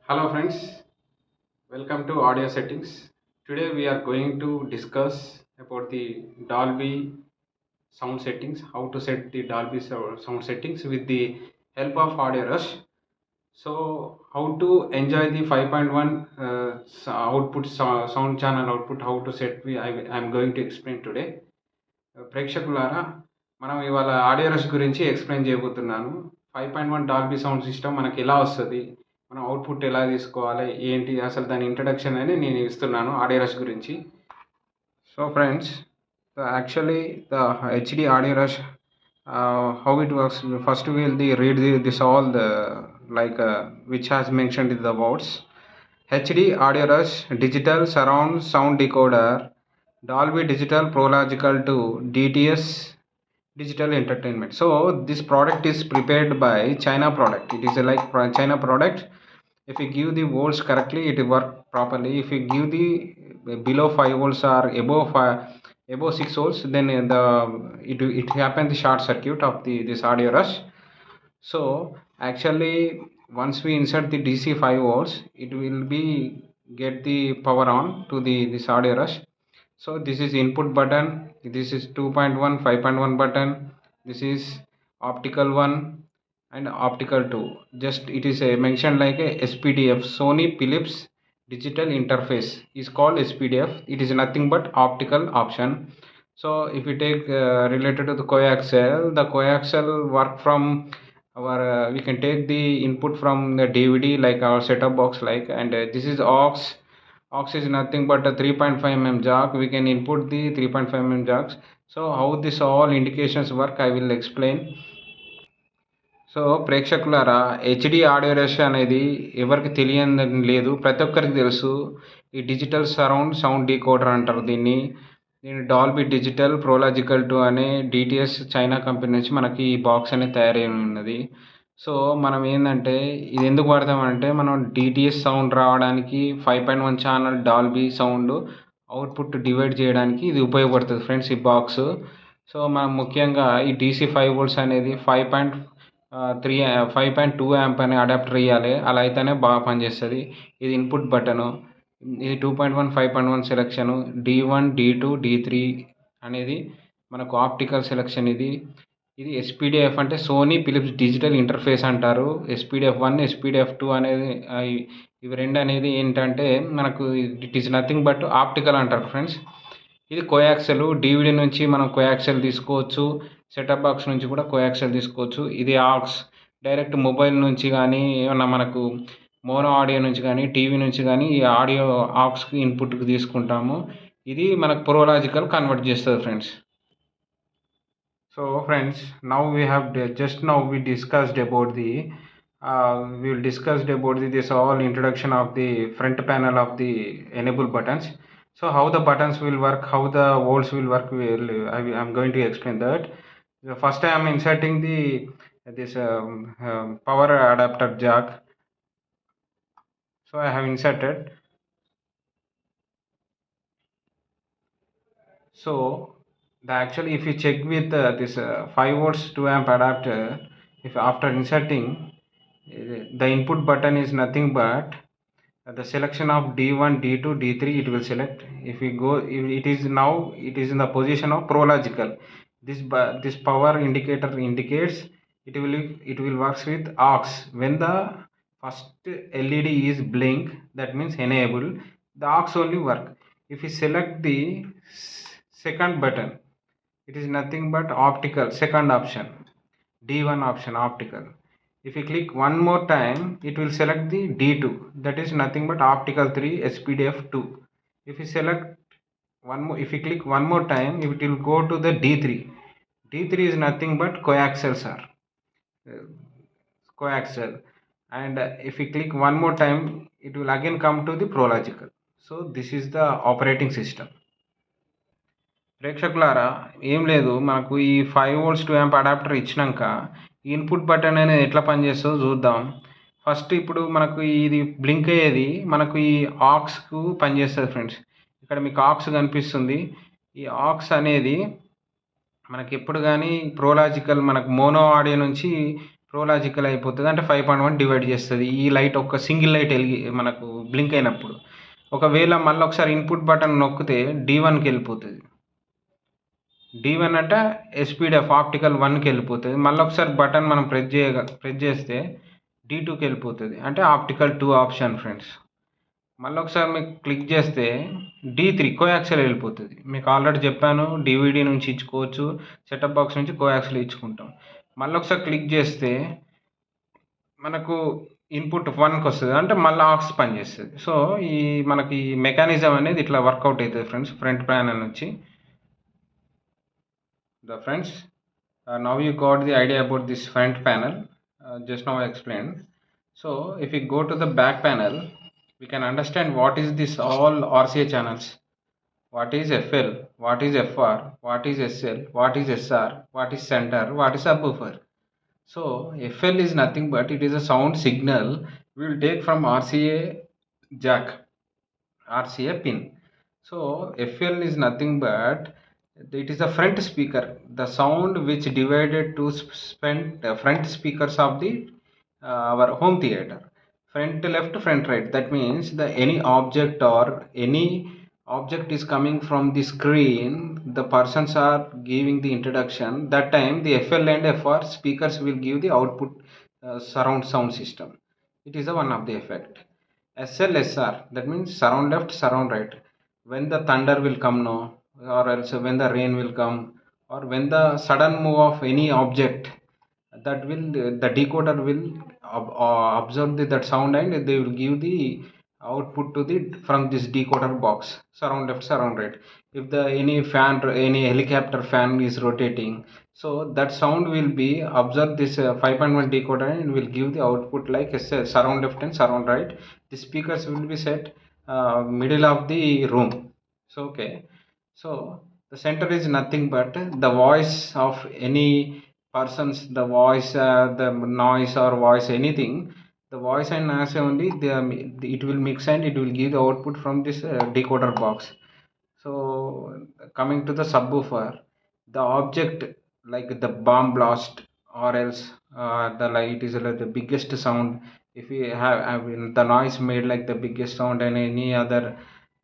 Hello friends, welcome to audio settings. Today we are going to discuss about the Dolby sound settings, how to set the Dolby sound settings with the help of Audio Rush. So how to enjoy the 5.1 output sound channel output, how to set I'm going to explain today. ప్రేక్షకులారా మనం ఇవాళ audio rush గురించి explain చేయబోతున్నాను. 5.1 Dolby sound system మనకి ఎలా వస్తది? మనం output ఎలా తీసుకోవాలి? ఏంటి? అసలు దాని ఇంట్రడక్షన్ అని నేను ఇస్తున్నాను ఆడియో రష్ గురించి. So friends, the HD audio rush, how it works. First we will read this all the which has mentioned in the words. HD audio rush digital surround sound decoder, Dolby Digital Pro Logical to DTS digital entertainment. So this product is prepared by China product. It is China product. If you give the volts correctly, it work properly. If you give the below 5 volts or above 6 volts, then it happen the short circuit of this audio rush. So actually, once we insert the DC 5 volts, it will be get the power on to the this audio rush. So this is input button, this is 2.1 5.1 button, this is optical 1 and optical 2. Just it is mentioned like a SPDF, Sony Philips digital interface is called SPDF. It is nothing but optical option. So if you take related to the coaxial, the coaxial work from our we can take the input from the DVD like our setup box like, and this is aux is nothing but a 3.5 mm jack. We can input the 3.5 mm jacks. So how this all indications work, I will explain. So ప్రేక్షకులారా, HD audio rush అనేది ఎవరికి తెలియదని లేదు, ప్రతి ఒక్కరికి తెలుసు. ఈ digital surround sound decoder అంటారు దీన్ని. డాల్బీ డిజిటల్ ప్రోలాజికల్ 2 అనే డిటిఎస్ చైనా కంపెనీ నుంచి మనకి ఈ బాక్స్ అనేది తయారై ఉన్నది. సో మనం ఏంటంటే ఇది ఎందుకు వాడతామంటే, మనం డిటిఎస్ సౌండ్ రావడానికి 5.1 channel Dolby sound output divide చేయడానికి ఇది ఉపయోగపడుతుంది ఫ్రెండ్స్, ఈ బాక్స్. సో మనం ముఖ్యంగా ఈ DC 5 వోల్ట్స్ అనేది 5.2 యాంప్ అనే అడాప్టర్ ఇవ్వాలి. అలా అయితేనే బాగా పనిచేస్తుంది. ఇది ఇన్పుట్ బటను. ఇది 2.1 5.1 సెలక్షను. D1 D2 D3 అనేది మనకు ఆప్టికల్ సెలక్షన్. ఇది ఎస్పీడిఎఫ్ అంటే సోనీ ఫిలిప్స్ డిజిటల్ ఇంటర్ఫేస్ అంటారు. SPDF1 SPDF2 అనేది ఇవి రెండు అనేది ఏంటంటే మనకు it is nothing but optical అంటారు ఫ్రెండ్స్. ఇది కోయాక్సెల్. DVD నుంచి మనం కోయాక్సెల్ తీసుకోవచ్చు, సెటప్ బాక్స్ నుంచి కూడా కోయాక్సెల్ తీసుకోవచ్చు. ఇది ఆక్స్ డైరెక్ట్ మొబైల్ నుంచి కానీ, ఏమన్నా మనకు మోనో ఆడియో నుంచి కానీ, టీవీ నుంచి కానీ ఈ ఆడియో ఆక్స్కి ఇన్పుట్కి తీసుకుంటాము. ఇది మనకు ప్రోలాజికల్ కన్వర్ట్ చేస్తుంది friends. So friends, now we have just now we discussed about we will discussed about this all introduction of the front panel of the enable buttons. So how the buttons will work, how the volts will work, I'm going to explain that. First I am inserting this power adapter jack. So I have inserted. So actually if you check with this 5 volts 2 amp adapter, if after inserting the input button is nothing but the selection of D1 D2 D3 it will select. If we go, it is now it is in the position of prological. This power indicator indicates it will works with aux. When the first LED is blink, that means enable, the aux only work. If we select the second button, it is nothing but optical second option, D1 option optical. If you click one more time, it will select the D2, that is nothing but optical 3 SPDF2. If you select one more, if you click one more time, it will go to the D3. D3 is nothing but coaxial sir, coaxial. And if you click one more time, it will again come to the prological. So this is the operating system. ప్రేక్షకులారా, ఏం లేదు, మనకు ఈ 5 volts 2 amp adapter ఇచ్చినాక input button అనేది ఎట్లా పనిచేస్తుందో చూద్దాం. First ఇప్పుడు మనకు ఇది బ్లింక్ అయ్యేది మనకు ఈ ఆక్స్కు పనిచేస్తుంది ఫ్రెండ్స్. ఇక్కడ మీకు ఆక్స్ కనిపిస్తుంది. ఈ ఆక్స్ అనేది మనకి ఎప్పుడు కానీ ప్రోలాజికల్ మనకు మోనో ఆడియో నుంచి ప్రోలాజికల్ అయిపోతుంది, అంటే 5.1 డివైడ్ చేస్తుంది ఈ లైట్. ఒక సింగిల్ లైట్ మనకు బ్లింక్ అయినప్పుడు ఒకవేళ మళ్ళీ ఒకసారి ఇన్పుట్ బటన్ నొక్కితే D1కి వెళ్ళిపోతుంది. D1 అంటే ఎస్పీడిఎఫ్ ఆప్టికల్ 1కి వెళ్ళిపోతుంది. మళ్ళీ ఒకసారి బటన్ మనం ప్రెస్ చేస్తే D2కి వెళ్ళిపోతుంది, అంటే ఆప్టికల్ 2 ఆప్షన్ ఫ్రెండ్స్. మళ్ళీ ఒకసారి మీకు క్లిక్ చేస్తే D3 కోయాక్సిల్ వెళ్ళిపోతుంది. మీకు ఆల్రెడీ చెప్పాను, డివిడి నుంచి ఇచ్చుకోవచ్చు, సెటప్ బాక్స్ నుంచి కోయాక్సిల్ ఇచ్చుకుంటాం. మళ్ళీ ఒకసారి క్లిక్ చేస్తే మనకు ఇన్పుట్ 1కి వస్తుంది, అంటే మళ్ళీ ఆక్స్ పనిచేస్తుంది. సో ఈ మనకి మెకానిజం అనేది ఇట్లా వర్కౌట్ అవుతుంది ఫ్రెండ్స్ ఫ్రంట్ ప్యానల్ నుంచి. Friends, now you got the idea about this front panel. Just now I explained. So if we go to the back panel, we can understand what is this all RCA channels, what is FL, what is FR, what is SL, what is SR, what is center, what is subwoofer. So FL is nothing but it is a sound signal we will take from RCA jack, RCA pin. So FL is nothing but it is a front speaker, the sound which divided to front speakers of the our home theater. Front left, front right, that means the any object or any object is coming from the screen, the persons are giving the introduction, that time the FL and FR speakers will give the output surround sound system. It is a one of the effect. SLSR, that means surround left, surround right, when the thunder will come, no, or else when the rain will come, or when the sudden move of any object, that will the decoder will observe that sound and they will give the output to the from this decoder box, surround left, surround right. If the any fan, any helicopter fan is rotating, so that sound will be observed this 5.1 decoder and will give the output like surround left and surround right. The speakers will be set middle of the room. So okay, so the center is nothing but the voice of any persons, the voice, the noise or voice, anything, the voice and noise only it will mix and it will give the output from this decoder box. So coming to the subwoofer, the object like the bomb blast or else the light is like the biggest sound. If we have the noise made like the biggest sound and any other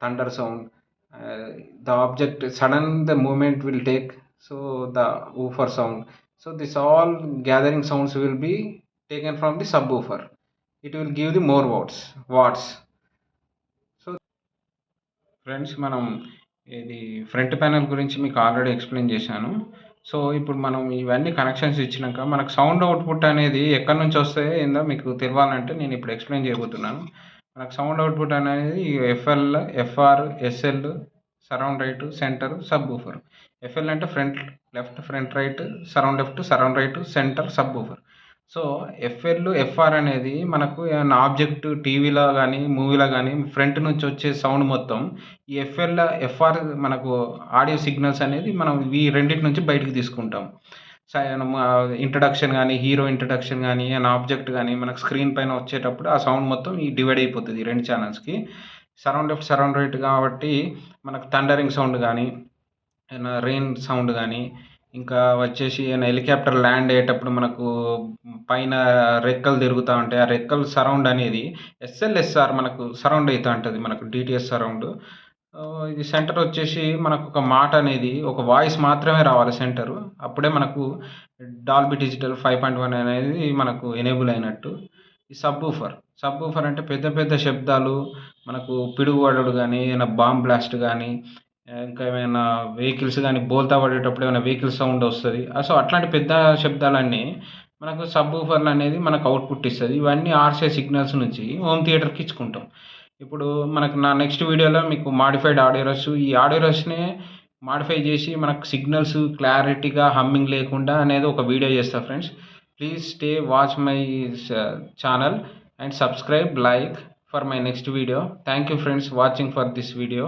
thunder sound, the object sudden the movement will take, so the woofer sound. So this all gathering sounds will be taken from the subwoofer. It will give the more watts. So friends, మనం ఇది front panel గురించి మీకు already explain చేశాను. So ఇప్పుడు మనం ఇవన్నీ connections ఇచ్చినాక మనకు సౌండ్ అవుట్పుట్ అనేది ఎక్కడి నుంచి వస్తే ఏందో మీకు తెలియాలంటే నేను ఇప్పుడు ఎక్స్ప్లెయిన్ చేయబోతున్నాను. మనకు సౌండ్ అవుట్పుట్ అనేది FL, FR, SL, surround right, centre, subwoofer. FL అంటే front left, front right, surround left, surround right, centre, subwoofer. So FL, FR అనేది మనకు ఏమైనా ఆబ్జెక్ట్ టీవీలో కానీ మూవీలో కానీ ఫ్రంట్ నుంచి వచ్చే సౌండ్ మొత్తం ఈ ఎఫ్ఎల్, ఎఫ్ఆర్ మనకు ఆడియో సిగ్నల్స్ అనేది మనం ఈ రెండింటి నుంచి బయటకు తీసుకుంటాం. ఇంట్రడక్షన్ కానీ, హీరో ఇంట్రడక్షన్ కానీ, ఏమైనా ఆబ్జెక్ట్ కానీ మనకు స్క్రీన్ పైన వచ్చేటప్పుడు ఆ సౌండ్ మొత్తం ఈ డివైడ్ అయిపోతుంది ఈ రెండు ఛానల్స్కి. సరౌండ్ లెఫ్ట్, సరౌండ్ రైట్ కాబట్టి మనకు థండరింగ్ సౌండ్ కానీ, ఏమైనా రెయిన్ సౌండ్ కానీ, ఇంకా వచ్చేసి ఏమైనా హెలికాప్టర్ ల్యాండ్ అయ్యేటప్పుడు మనకు పైన రెక్కలు తిరుగుతూ ఉంటాయి, ఆ రెక్కలు సరౌండ్ అనేది ఎస్ఎల్ఎస్ఆర్ మనకు సరౌండ్ అవుతూ ఉంటుంది, మనకు డిటిఎస్ సరౌండ్. ఇది సెంటర్ వచ్చేసి మనకు ఒక మాట అనేది ఒక వాయిస్ మాత్రమే రావాలి సెంటరు, అప్పుడే మనకు డాల్బీ డిజిటల్ 5.1 అనేది మనకు ఎనేబుల్ అయినట్టు. ఈ సబ్బూఫర్ అంటే పెద్ద పెద్ద శబ్దాలు, మనకు పిడుగుపడడు కానీ, ఏమైనా బాంబ్ బ్లాస్ట్ కానీ, ఇంకా ఏమైనా వెహికల్స్ కానీ బోల్తా పడేటప్పుడు ఏమైనా వెహికల్ సౌండ్ వస్తుంది. సో అట్లాంటి పెద్ద శబ్దాలన్నీ మనకు సబ్బూఫర్లు అనేది మనకు అవుట్పుట్ ఇస్తుంది. ఇవన్నీ ఆర్సీఏ సిగ్నల్స్ నుంచి హోమ్ థియేటర్కి ఇచ్చుకుంటాం. ఇప్పుడు మనకు నా నెక్స్ట్ వీడియోలో మీకు మాడిఫైడ్ ఆడియో రష్, ఈ ఆడియో రష్నే మాడిఫై చేసి మనకు సిగ్నల్స్ క్లారిటీగా హమ్మింగ్ లేకుండా అనేది ఒక వీడియో చేస్తా friends. Please stay watch my channel and subscribe, like for my next video. Thank you friends watching for this video.